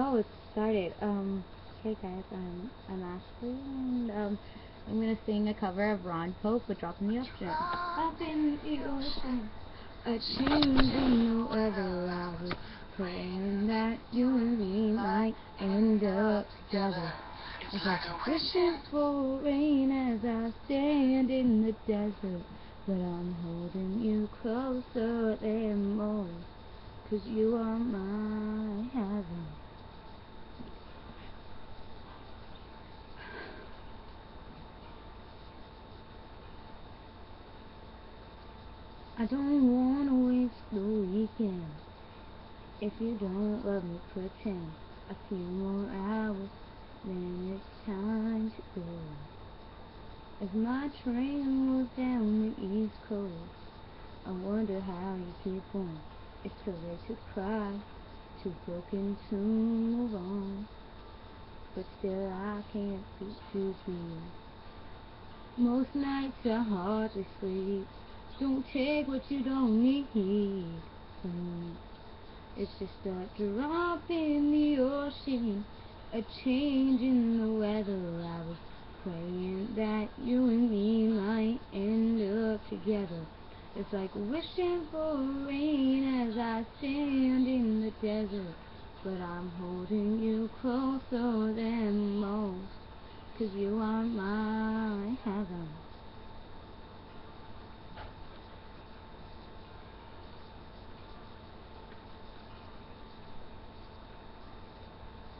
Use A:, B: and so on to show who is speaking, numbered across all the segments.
A: Oh, it started. Hey guys, I'm Ashley, and I'm gonna sing a cover of Ron Pope with "Drop in the Ocean." Drop in the ocean, a change in the weather. I was praying that you and me might end up together. It's like wishing for rain as I stand in the desert, but I'm holding you closer than most, 'cause you are my heaven. I don't wanna waste the weekend. If you don't love me, pretend. A few more hours, then it's time to go. If my train goes down the East Coast, I wonder how you keep on. It's too late to cry, too broken to move on. But still I can't beat to be. Most nights I hardly sleep. Don't take what you don't need from me. It's just a drop in the ocean, a change in the weather. I was praying that you and me might end up together. It's like wishing for rain as I stand in the desert, but I'm holding you closer than most, 'cause you are my heaven.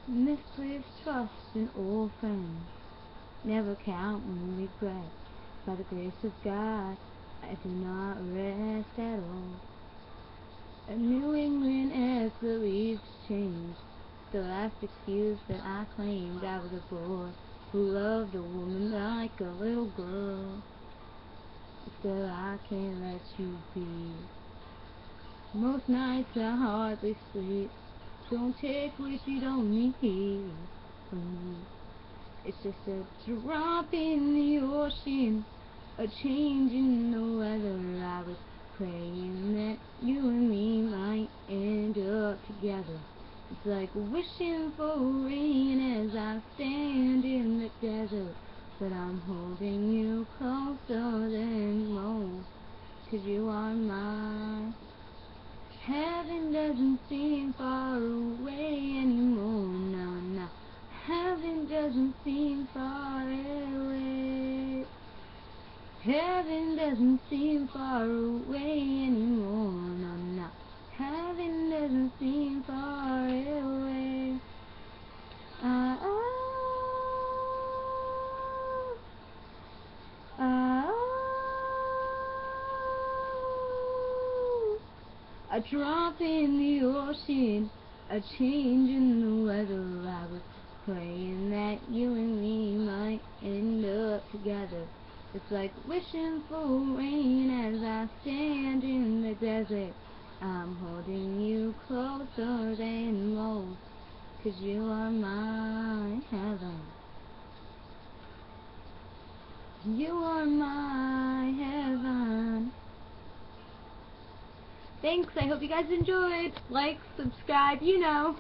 A: Misplaced trust in old friends, never counting regret. By the grace of God, I do not rest at all. A New England as the leaves change, the last excuse that I claimed. I was a boy who loved a woman like a little girl. Still I can't let you be. Most nights I hardly sleep. Don't take what you don't need from me. It's just a drop in the ocean, a change in the weather. I was praying that you and me might end up together. It's like wishing for rain as I stand in the desert, but I'm holding you closer than most, 'cause you are mine. Heaven doesn't seem far away anymore, no. Heaven doesn't seem far away. Heaven doesn't seem far away anymore, no. Heaven doesn't seem far away. Ah, ah, ah. A drop in the ocean, a change in the weather. I was praying that you and me might end up together. It's like wishing for rain as I stand in the desert. I'm holding you closer than most, 'cause you are my heaven. You are my heaven. Thanks, I hope you guys enjoyed. Like, subscribe, you know.